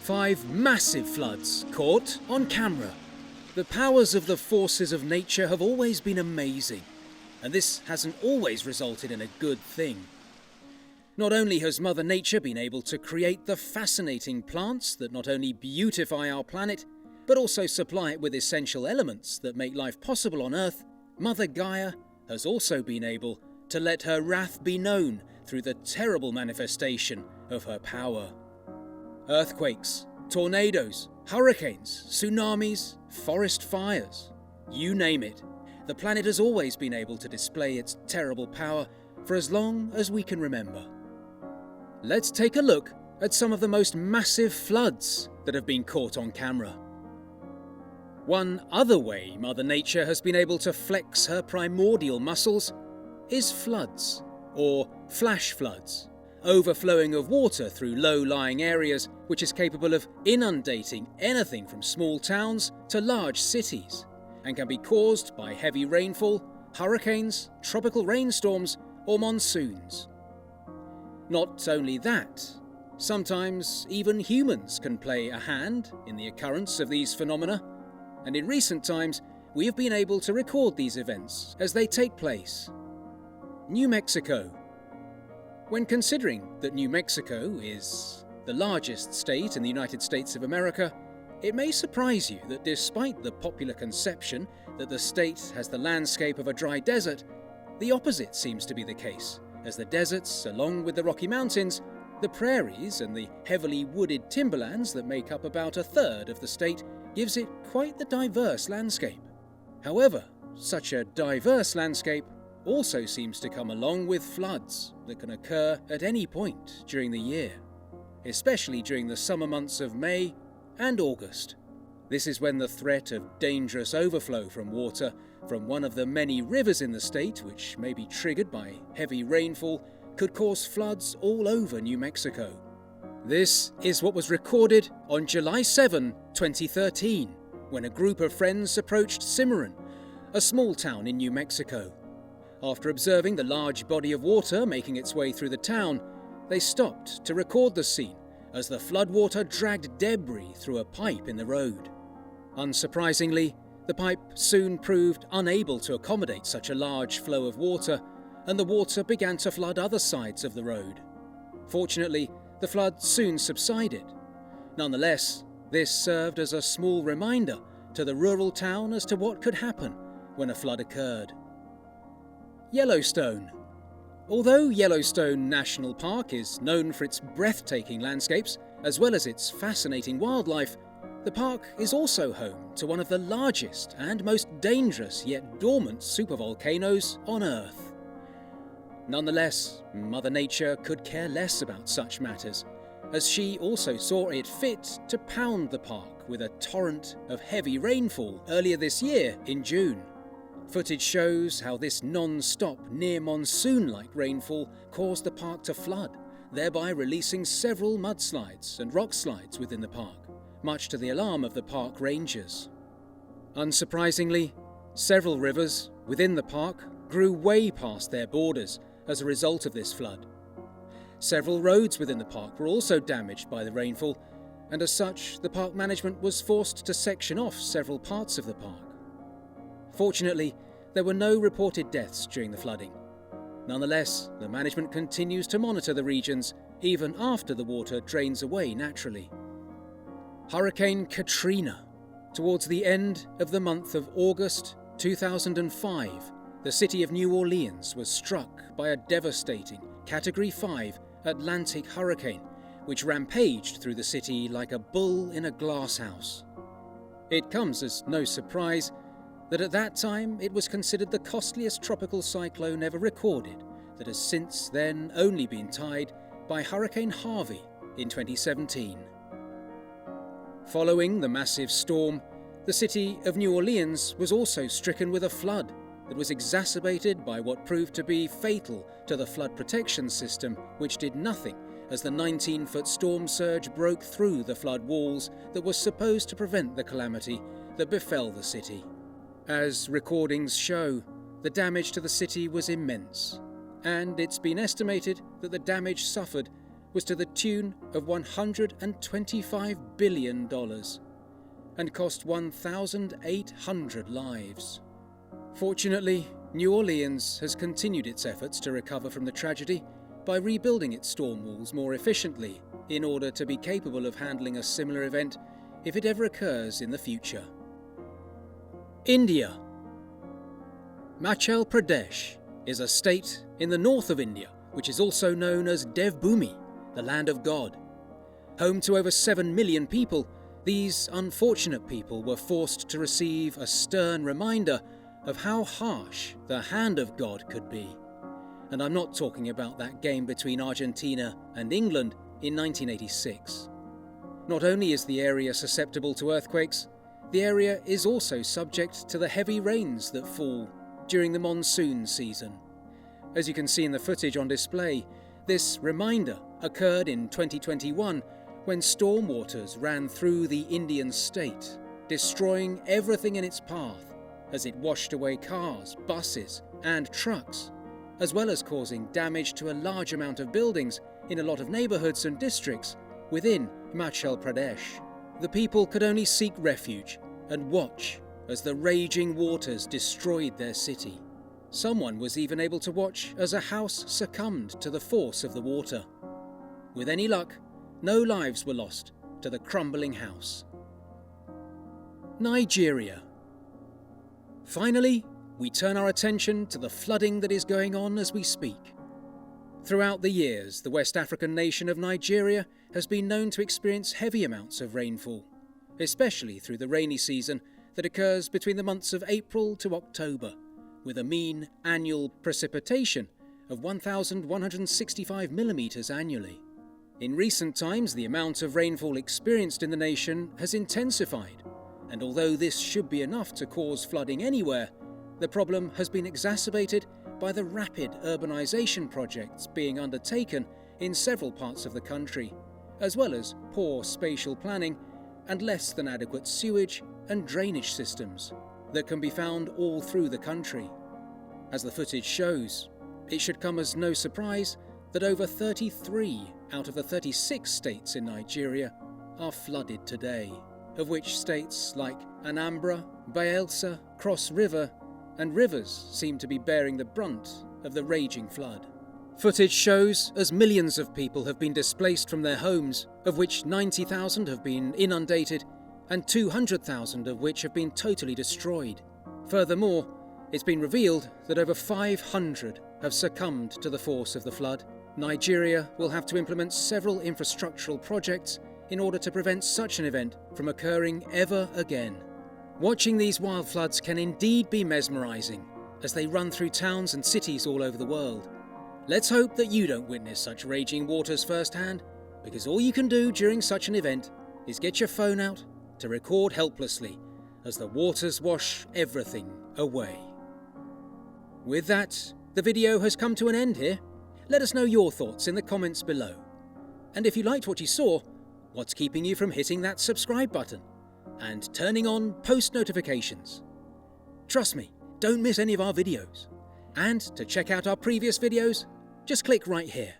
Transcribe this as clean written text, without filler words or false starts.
5 massive floods caught on camera. The powers of the forces of nature have always been amazing, and this hasn't always resulted in a good thing. Not only has Mother Nature been able to create the fascinating plants that not only beautify our planet, but also supply it with essential elements that make life possible on Earth, Mother Gaia has also been able to let her wrath be known through the terrible manifestation of her power. Earthquakes, tornadoes, hurricanes, tsunamis, forest fires, you name it. The planet has always been able to display its terrible power for as long as we can remember. Let's take a look at some of the most massive floods that have been caught on camera. One other way Mother Nature has been able to flex her primordial muscles is floods, or flash floods, overflowing of water through low-lying areas which is capable of inundating anything from small towns to large cities, and can be caused by heavy rainfall, hurricanes, tropical rainstorms, or monsoons. Not only that, sometimes even humans can play a hand in the occurrence of these phenomena, and in recent times we have been able to record these events as they take place. New Mexico. When considering that New Mexico is the largest state in the United States of America, it may surprise you that despite the popular conception that the state has the landscape of a dry desert, the opposite seems to be the case, as the deserts, along with the Rocky Mountains, the prairies and the heavily wooded timberlands that make up about a third of the state gives it quite the diverse landscape. However, such a diverse landscape also seems to come along with floods that can occur at any point during the year, especially during the summer months of May and August. This is when the threat of dangerous overflow from water from one of the many rivers in the state, which may be triggered by heavy rainfall, could cause floods all over New Mexico. This is what was recorded on July 7, 2013, when a group of friends approached Cimarron, a small town in New Mexico. After observing the large body of water making its way through the town, they stopped to record the scene as the floodwater dragged debris through a pipe in the road. Unsurprisingly, the pipe soon proved unable to accommodate such a large flow of water, and the water began to flood other sides of the road. Fortunately, the flood soon subsided. Nonetheless, this served as a small reminder to the rural town as to what could happen when a flood occurred. Yellowstone. Although Yellowstone National Park is known for its breathtaking landscapes as well as its fascinating wildlife, the park is also home to one of the largest and most dangerous yet dormant supervolcanoes on Earth. Nonetheless, Mother Nature could care less about such matters, as she also saw it fit to pound the park with a torrent of heavy rainfall earlier this year in June. Footage shows how this non-stop, near-monsoon-like rainfall caused the park to flood, thereby releasing several mudslides and rock slides within the park, much to the alarm of the park rangers. Unsurprisingly, several rivers within the park grew way past their borders as a result of this flood. Several roads within the park were also damaged by the rainfall, and as such, the park management was forced to section off several parts of the park. Fortunately, there were no reported deaths during the flooding. Nonetheless, the management continues to monitor the regions even after the water drains away naturally. Hurricane Katrina. Towards the end of the month of August 2005, the city of New Orleans was struck by a devastating Category 5 Atlantic hurricane, which rampaged through the city like a bull in a glass house. It comes as no surprise that at that time it was considered the costliest tropical cyclone ever recorded, that has since then only been tied by Hurricane Harvey in 2017. Following the massive storm, the city of New Orleans was also stricken with a flood that was exacerbated by what proved to be fatal to the flood protection system, which did nothing as the 19-foot storm surge broke through the flood walls that was supposed to prevent the calamity that befell the city. As recordings show, the damage to the city was immense, and it's been estimated that the damage suffered was to the tune of $125 billion and cost 1,800 lives. Fortunately, New Orleans has continued its efforts to recover from the tragedy by rebuilding its storm walls more efficiently in order to be capable of handling a similar event if it ever occurs in the future. India. Himachal Pradesh is a state in the north of India, which is also known as Devbhumi, the land of God. Home to over 7 million people, these unfortunate people were forced to receive a stern reminder of how harsh the hand of God could be. And I'm not talking about that game between Argentina and England in 1986. Not only is the area susceptible to earthquakes, the area is also subject to the heavy rains that fall during the monsoon season. As you can see in the footage on display, this reminder occurred in 2021 when storm waters ran through the Indian state, destroying everything in its path as it washed away cars, buses and trucks, as well as causing damage to a large amount of buildings in a lot of neighbourhoods and districts within Himachal Pradesh. The people could only seek refuge and watch as the raging waters destroyed their city. Someone was even able to watch as a house succumbed to the force of the water. With any luck, no lives were lost to the crumbling house. Nigeria. Finally, we turn our attention to the flooding that is going on as we speak. Throughout the years, the West African nation of Nigeria has been known to experience heavy amounts of rainfall, especially through the rainy season that occurs between the months of April to October, with a mean annual precipitation of 1,165 millimetres annually. In recent times, the amount of rainfall experienced in the nation has intensified, and although this should be enough to cause flooding anywhere, the problem has been exacerbated by the rapid urbanisation projects being undertaken in several parts of the country, as well as poor spatial planning and less than adequate sewage and drainage systems that can be found all through the country. As the footage shows, it should come as no surprise that over 33 out of the 36 states in Nigeria are flooded today, of which states like Anambra, Bayelsa, Cross River and Rivers seem to be bearing the brunt of the raging flood. Footage shows as millions of people have been displaced from their homes, of which 90,000 have been inundated and 200,000 of which have been totally destroyed. Furthermore, it's been revealed that over 500 have succumbed to the force of the flood. Nigeria will have to implement several infrastructural projects in order to prevent such an event from occurring ever again. Watching these wild floods can indeed be mesmerising as they run through towns and cities all over the world. Let's hope that you don't witness such raging waters firsthand, because all you can do during such an event is get your phone out to record helplessly as the waters wash everything away. With that, the video has come to an end here. Let us know your thoughts in the comments below. And if you liked what you saw, what's keeping you from hitting that subscribe button and turning on post notifications? Trust me, don't miss any of our videos. And to check out our previous videos, just click right here.